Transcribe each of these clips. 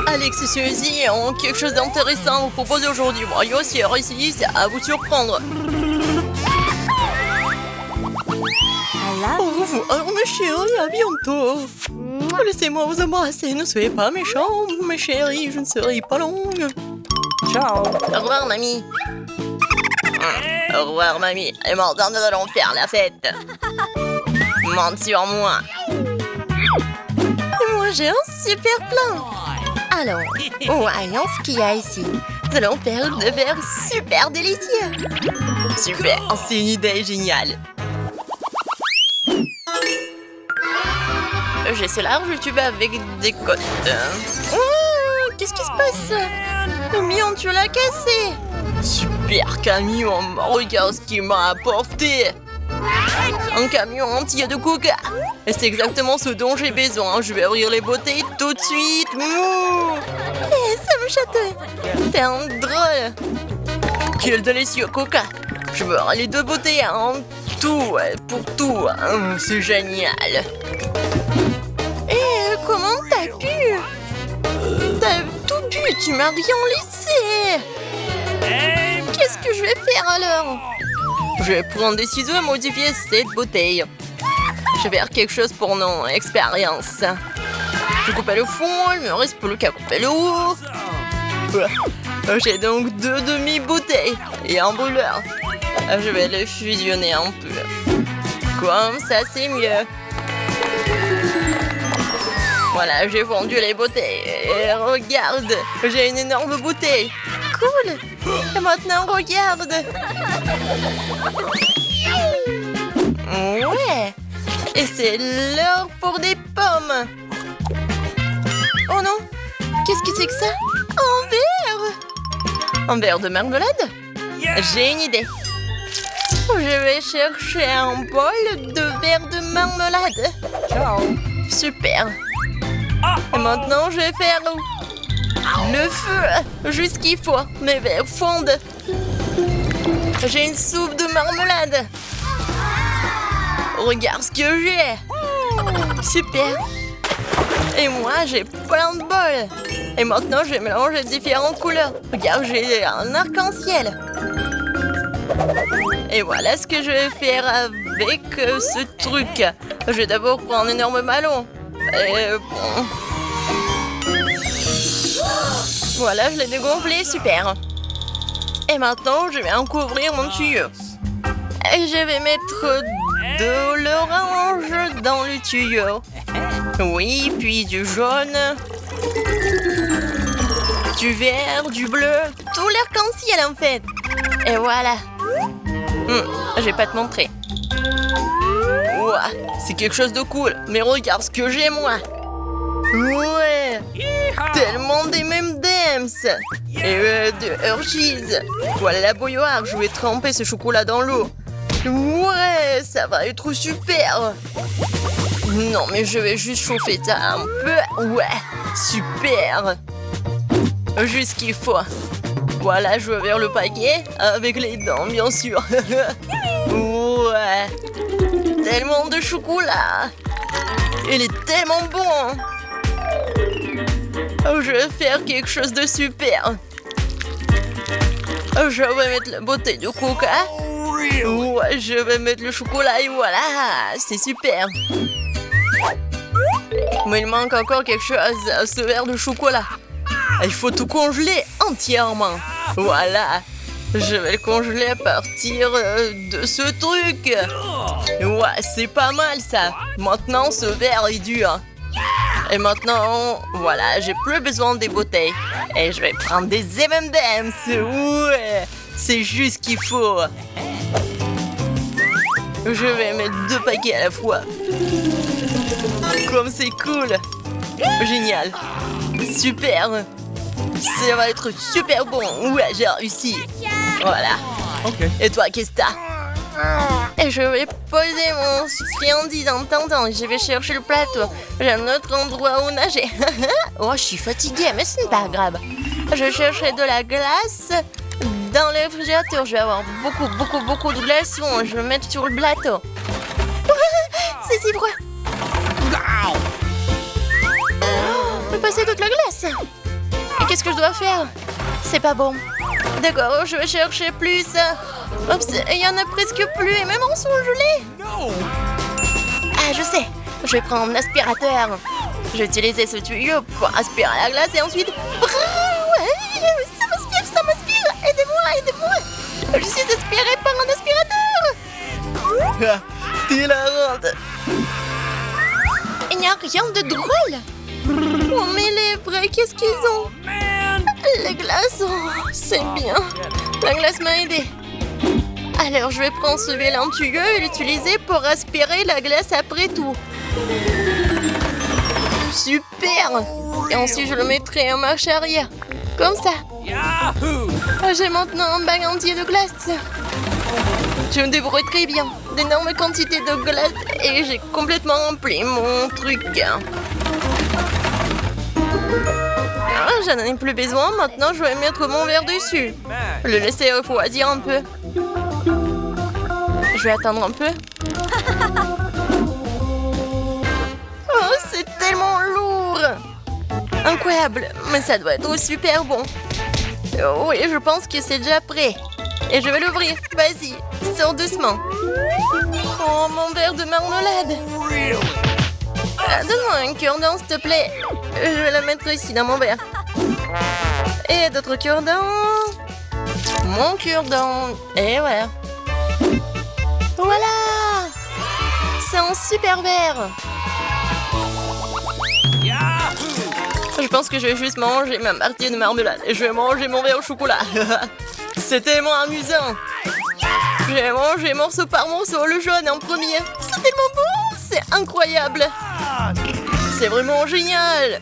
Alex et Suzy ont quelque chose d'intéressant à vous proposer aujourd'hui. Moi aussi, ici, c'est à vous surprendre. Au revoir, mes chéris, à bientôt. Laissez-moi vous embrasser, ne soyez pas méchants, mes chéris, je ne serai pas longue. Ciao. Au revoir, mamie. Au revoir, mamie. Et maintenant, nous allons faire la fête. Monte sur moi. Et moi, j'ai un super plan. Alors, voyons ce qu'il y a ici. Nous allons faire des verres super délicieux. Super, c'est une idée géniale. J'ai ce large tube avec des côtes. Oh, qu'est-ce qui se passe? Camion, tu l'as cassé. Super camion, regarde ce qu'il m'a apporté. Un camion entier de coca. Et c'est exactement ce dont j'ai besoin. Je vais ouvrir les bouteilles tout de suite. Ça me chatouille. T'es un drôle. Quel délicieux coca. Je veux les 2 bouteilles en tout, pour tout. C'est génial. Et comment t'as pu? T'as tout bu, tu m'as rien laissé. Qu'est-ce que je vais faire alors? Je vais prendre des ciseaux et modifier cette bouteille. Je vais faire quelque chose pour nos expériences. Je coupe le fond, il me reste plus qu'à couper le haut. J'ai donc 2 demi-bouteilles et un brûleur. Je vais les fusionner un peu. Comme ça, c'est mieux. Voilà, j'ai fondu les bouteilles. Et regarde, j'ai une énorme bouteille. Cool. Et maintenant, regarde. Ouais. Et c'est l'heure pour des pommes. Oh non. Qu'est-ce que c'est que ça? Un verre. Un verre de marmelade? J'ai une idée. Je vais chercher un bol de verre de marmelade. Ciao. Super. Et maintenant, je vais faire le feu jusqu'il faut. Mes verres fondent. J'ai une soupe de marmelade. Regarde ce que j'ai. Super. Et moi, j'ai plein de bols. Et maintenant, je vais mélanger différentes couleurs. Regarde, j'ai un arc-en-ciel. Et voilà ce que je vais faire avec ce truc. Je vais d'abord prendre un énorme ballon. Et bon. Voilà, je l'ai dégonflé, super. Et maintenant, je vais en couvrir mon tuyau. Et je vais mettre de l'orange dans le tuyau. Oui, puis du jaune, du vert, du bleu, tout l'arc-en-ciel en fait. Et voilà. Je vais pas te montrer. Ouah, c'est quelque chose de cool. Mais regarde ce que j'ai moi. Ouais, tellement des M&M's et de Hershey's. Voilà la bouilloire, je vais tremper ce chocolat dans l'eau. Ouais, ça va être super. Non, mais je vais juste chauffer ça un peu. Ouais, super. Juste ce qu'il faut. Voilà, je vais vers le paquet avec les dents, bien sûr. Ouais, tellement de chocolat. Il est tellement bon. Je vais faire quelque chose de super. Je vais mettre la bouteille de coca. Ouais, je vais mettre le chocolat et voilà, c'est super. Mais il manque encore quelque chose à ce verre de chocolat. Il faut tout congeler entièrement. Voilà, je vais le congeler à partir de ce truc. Ouais, c'est pas mal ça. Maintenant, ce verre est dur. Et maintenant, voilà, j'ai plus besoin des bouteilles. Et je vais prendre des M&M's. Ouais, c'est juste ce qu'il faut. Je vais mettre 2 paquets à la fois. Comme c'est cool. Génial. Super. Ça va être super bon. Ouais, j'ai réussi. Voilà. Okay. Et toi, qu'est-ce que t'as? Et je vais poser mon friandise en attendant. Je vais chercher le plateau. J'ai un autre endroit où nager. Oh, je suis fatiguée, mais ce n'est pas grave. Je chercherai de la glace dans le réfrigérateur. Je vais avoir beaucoup de glaçons. Je vais mettre sur le plateau. C'est si froid. passer toute la glace. Et qu'est-ce que je dois faire? C'est pas bon. D'accord, je vais chercher plus. Oups, il y en a presque plus et même en sont gelés. Ah, je sais. Je vais prendre un aspirateur. Je vais utiliser ce tuyau pour aspirer la glace et ensuite... Ça m'aspire. Aidez-moi, aidez-moi. Je suis aspirée par un aspirateur. T'es la honte. Il n'y a rien de drôle. Oh, mes lèvres, qu'est-ce qu'ils ont? Les glaces, oh, c'est bien. La glace m'a aidé. Alors, je vais prendre ce vilain tuyau et l'utiliser pour aspirer la glace après tout. Super! Et ensuite, je le mettrai en marche arrière. Comme ça. J'ai maintenant un bac entier de glace. Je me débrouille très bien. D'énormes quantités de glace et j'ai complètement rempli mon truc. Ah, j'en ai plus besoin. Maintenant, je vais mettre mon verre dessus. Le laisser refroidir un peu. Je vais attendre un peu. Oh, c'est tellement lourd. Incroyable, mais ça doit être super bon. Oh, oui, je pense que c'est déjà prêt. Et je vais l'ouvrir. Vas-y, sors doucement. Oh, mon verre de marmelade. Donne-moi un cure-dent, s'il te plaît. Je vais la mettre ici dans mon verre. Et d'autres cure-dents. Mon cure-dent. Et voilà. Voilà. C'est un super verre. Je pense que je vais juste manger ma partie de marmelade. Et je vais manger mon verre au chocolat. C'est tellement amusant. Je vais manger morceau par morceau, le jaune en premier. C'est tellement bon. C'est incroyable. C'est vraiment génial.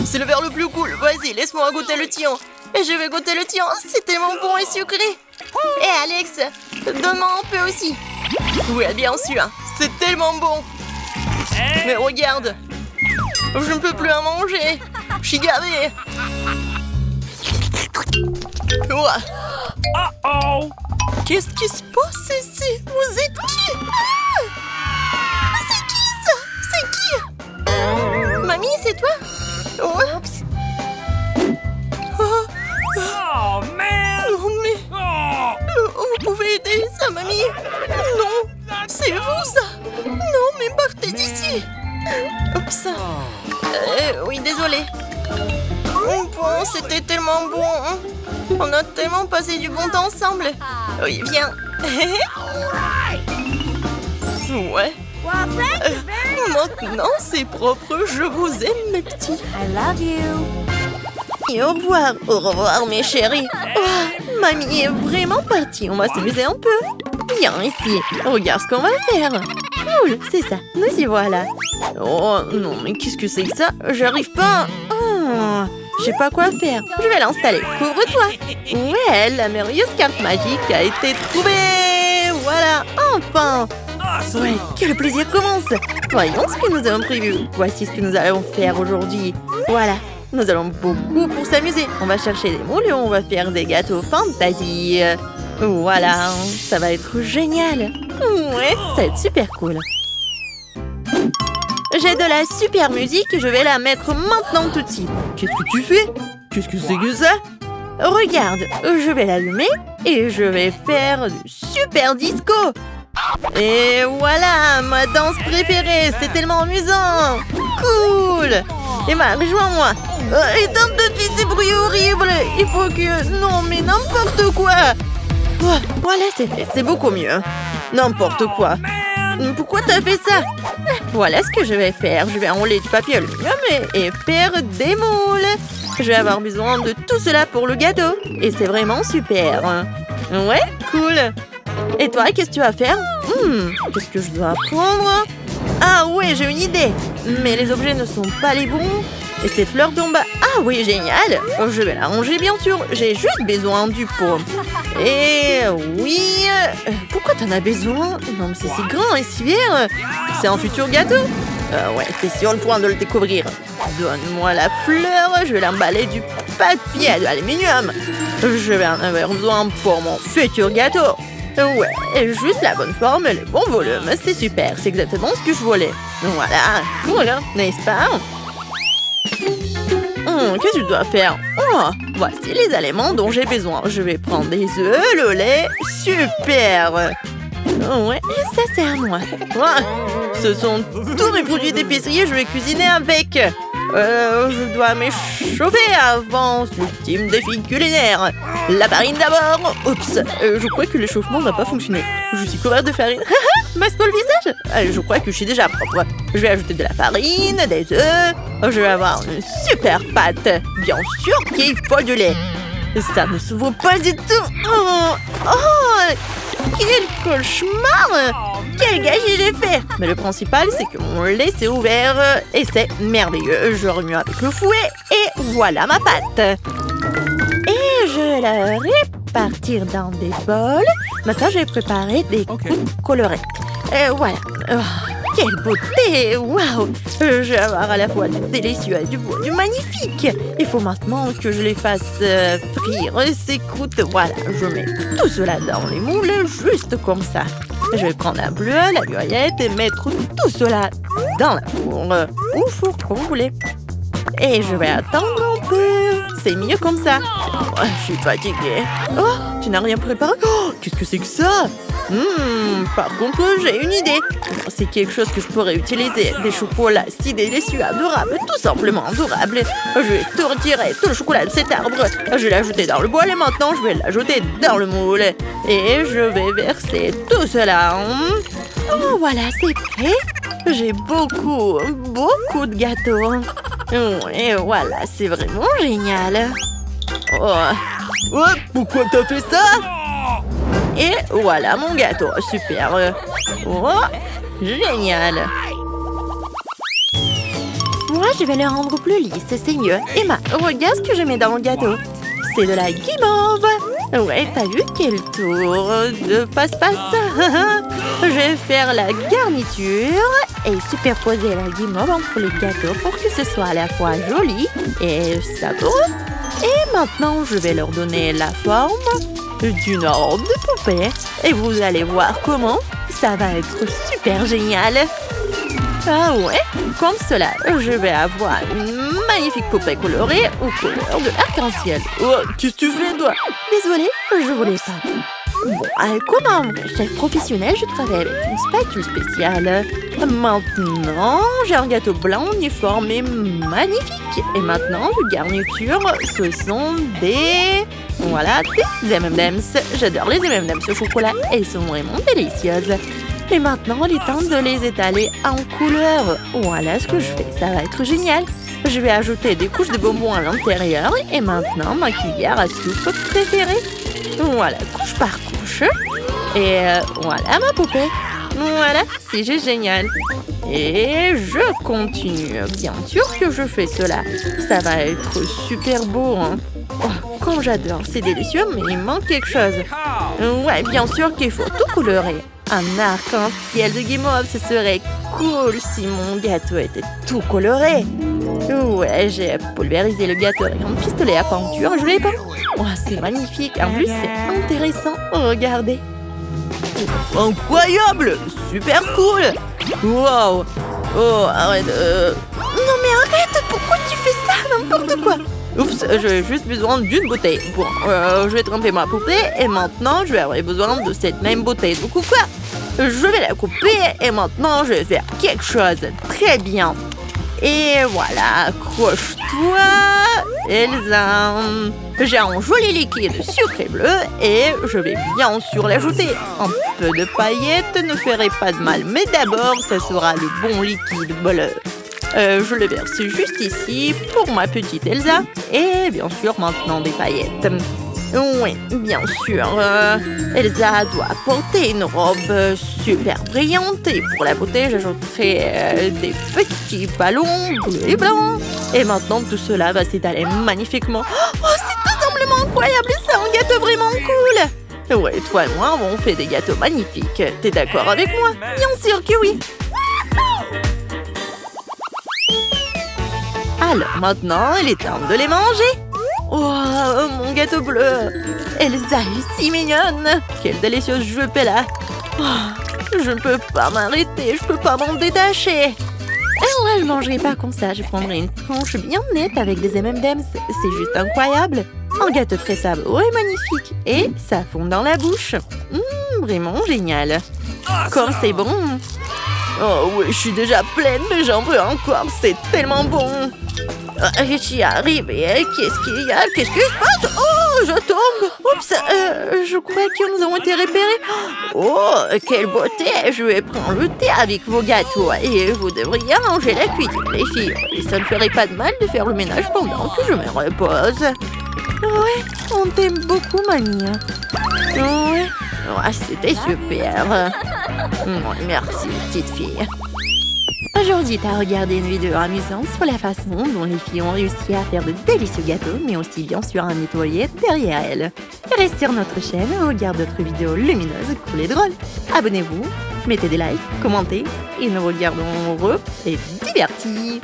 C'est le verre le plus cool. Vas-y, laisse-moi goûter le tien. Et je vais goûter le tien. C'est tellement bon et sucré. Et Alex, donne-moi un peu aussi. Oui, bien sûr. C'est tellement bon. Mais regarde. Je ne peux plus en manger. Je suis gavée. Ouah. Qu'est-ce qui se passe ici? Vous êtes qui? C'est qui ça? C'est qui? Mamie, c'est toi? Oups. Oh man! Non mais... Vous pouvez aider ça, mamie? Non, c'est vous ça? Non, mais partez d'ici. Oups. Oui, désolé. Bon, c'était tellement bon. On a tellement passé du bon temps ensemble. Oui, viens. Ouais. Maintenant, c'est propre. Je vous aime, mes petits. I love you. Et au revoir, mes chéris. Oh, mamie est vraiment partie. On va s'amuser un peu. Viens ici. Regarde ce qu'on va faire. Cool, c'est ça. Nous y voilà. Oh non, mais qu'est-ce que c'est que ça? J'arrive pas. Oh, je sais pas quoi faire. Je vais l'installer. Couvre-toi. Ouais, la merveilleuse carte magique a été trouvée. Voilà, enfin. Ouais, que le plaisir commence. Voyons ce que nous avons prévu. Voici ce que nous allons faire aujourd'hui. Voilà. Nous allons beaucoup pour s'amuser. On va chercher des moules et on va faire des gâteaux fantasy. Voilà, ça va être génial. Ouais, ça va être super cool. J'ai de la super musique et je vais la mettre maintenant tout de suite. Qu'est-ce que tu fais? Qu'est-ce que c'est que ça? Regarde, je vais l'allumer et je vais faire du super disco. Et voilà, ma danse préférée. C'est tellement amusant. Cool. Emma, rejoins-moi. Éteins tout de suite ces bruits horribles. Il faut que... Non, mais n'importe quoi. Oh, voilà, c'est fait. C'est beaucoup mieux. N'importe quoi. Pourquoi t'as fait ça? Voilà ce que je vais faire. Je vais enrouler du papier aluminium et faire des moules. Je vais avoir besoin de tout cela pour le gâteau. Et c'est vraiment super. Ouais, cool. Et toi, qu'est-ce que tu vas faire? Qu'est-ce que je dois prendre? Ah ouais, j'ai une idée. Mais les objets ne sont pas les bons. Et cette fleur tombe. Ah oui, génial. Je vais la ranger, bien sûr. J'ai juste besoin du pot. Et oui... Pourquoi t'en as besoin? Non, mais c'est si grand et si vert. C'est un futur gâteau. Ouais, t'es sur le point de le découvrir. Donne-moi la fleur. Je vais l'emballer du papier d'aluminium. Je vais en avoir besoin pour mon futur gâteau. Ouais, juste la bonne forme et le bon volume. C'est super, c'est exactement ce que je voulais. Voilà, cool, n'est-ce pas? Qu'est-ce que tu dois faire? Oh, voici les aliments dont j'ai besoin. Je vais prendre des œufs, le lait. Super! Ouais, ça c'est à moi. Ce sont tous mes produits d'épicerie et je vais cuisiner avec. Je dois m'échauffer avant l'ultime défi culinaire. La farine d'abord. Oups, je crois que l'échauffement n'a pas fonctionné. Je suis couverte de farine. Masse pour le visage. Je crois que je suis déjà propre. Je vais ajouter de la farine, des œufs. Je vais avoir une super pâte. Bien sûr qu'il faut du lait. Ça ne s'ouvre pas du tout. Quel cauchemar! Quel gâchis j'ai fait! Mais le principal, c'est que mon lait s'est ouvert et c'est merveilleux. Je remue avec le fouet et voilà ma pâte. Et je la répartir dans des bols. Maintenant, je vais préparer des croûtes colorées. Et voilà. Quelle beauté! Waouh! Je vais avoir à la fois du délicieux et du magnifique. Il faut maintenant que je les fasse frire ces croûtes. Voilà, je mets tout cela dans les moules, juste comme ça. Je vais prendre un bleu, la gurriette et mettre tout cela dans la four. Ou four, comme vous voulez. Et je vais attendre un peu. C'est mieux comme ça. Je suis fatiguée. Oh, tu n'as rien préparé? Oh, qu'est-ce que c'est que ça? Par contre, j'ai une idée. C'est quelque chose que je pourrais utiliser. Des chocolats si délicieux, adorables, tout simplement adorables. Je vais tout retirer, tout le chocolat de cet arbre. Je vais l'ajouter dans le bol et maintenant, je vais l'ajouter dans le moule. Et je vais verser tout cela. Oh, voilà, c'est prêt. J'ai beaucoup de gâteaux. Et voilà, c'est vraiment génial. Oh, pourquoi t'as fait ça? Et voilà mon gâteau, super. Oh, génial. Moi, je vais le rendre plus lisse, c'est mieux. Emma, regarde ce que je mets dans mon gâteau. C'est de la guimauve. Ouais, t'as vu quel tour de passe-passe? Je vais faire la garniture et superposer la guimauve entre les gâteaux pour que ce soit à la fois joli et savoureux. Et maintenant, je vais leur donner la forme d'une robe de poupée. Et vous allez voir comment ça va être super génial. Ah ouais, comme cela, je vais avoir une magnifique poupée colorée aux couleurs de l'arc-en-ciel. Oh, qu'est-ce que tu fais, toi? Désolée, je voulais ça. Bon, comme un vrai chef professionnel, je travaille avec une spatule spéciale. Maintenant, j'ai un gâteau blanc uniforme et magnifique. Et maintenant, de garniture, ce sont des... Voilà, des M&M's. J'adore les M&M's au chocolat. Elles sont vraiment délicieuses. Et maintenant, il est temps de les étaler en couleur. Voilà ce que je fais, ça va être génial. Je vais ajouter des couches de bonbons à l'intérieur. Et maintenant, ma cuillère à soupe préférée. Voilà, couche par couche. Et voilà ma poupée. Voilà, c'est génial. Et je continue. Bien sûr que je fais cela. Ça va être super beau. Hein. Oh, comme j'adore, c'est délicieux, mais il manque quelque chose. Ouais, bien sûr qu'il faut tout colorer. Un arc-en-ciel de guimauve, ce serait cool si mon gâteau était tout coloré. Ouais, j'ai pulvérisé le gâteau avec un pistolet à peinture. Je l'ai pas. Oh, c'est magnifique. En plus, c'est intéressant. Regardez. Incroyable! Super cool! Wow! Oh, arrête. Non mais arrête! Pourquoi tu fais ça? N'importe quoi! Oups, j'ai juste besoin d'une bouteille. Bon, je vais tremper ma poupée et maintenant, je vais avoir besoin de cette même bouteille. Du coup, quoi? Je vais la couper et maintenant, je vais faire quelque chose de très bien. Et voilà, accroche-toi, Elsa. J'ai un joli liquide sucré bleu et je vais bien sûr l'ajouter. Un peu de paillettes ne ferait pas de mal, mais d'abord, ça sera le bon liquide bleu. Je le verse juste ici pour ma petite Elsa. Et bien sûr, maintenant des paillettes. Oui, bien sûr. Elsa doit porter une robe super brillante. Et pour la beauté, j'ajouterai des petits ballons bleus et blancs. Et maintenant, tout cela va s'étaler magnifiquement. Oh, c'est tout simplement incroyable. C'est un gâteau vraiment cool. Ouais, toi et moi, on fait des gâteaux magnifiques. T'es d'accord avec moi? Bien sûr que oui. Alors maintenant, il est temps de les manger. Oh, mon gâteau bleu. Elsa est si mignonne. Quelle délicieuse jupe elle a. Oh, je ne peux pas m'arrêter, je ne peux pas m'en détacher. Et moi, je mangerai pas comme ça. Je prendrai une tranche bien nette avec des M&M's. C'est juste incroyable. Un gâteau très sabor et magnifique. Et ça fond dans la bouche. Vraiment génial. Encore, c'est bon. Oh oui, je suis déjà pleine, mais j'en veux encore. C'est tellement bon. Je suis arrivée. Qu'est-ce qu'il y a? Qu'est-ce qui se passe? Oh, je tombe. Oups, je crois que nous avons été repérés. Oh, quelle beauté. Je vais prendre le thé avec vos gâteaux. Et vous devriez ranger la cuisine, les filles. Et ça ne ferait pas de mal de faire le ménage pendant que je me repose. Ouais, on t'aime beaucoup, mamie. Ouais, c'était super. Ouais, merci, petite fille. Aujourd'hui, tu as regardé une vidéo amusante sur la façon dont les filles ont réussi à faire de délicieux gâteaux, mais aussi bien sûr à nettoyer derrière elles. Reste sur notre chaîne et regarde d'autres vidéos lumineuses, cool et drôles. Abonnez-vous, mettez des likes, commentez et nous regardons heureux et divertis.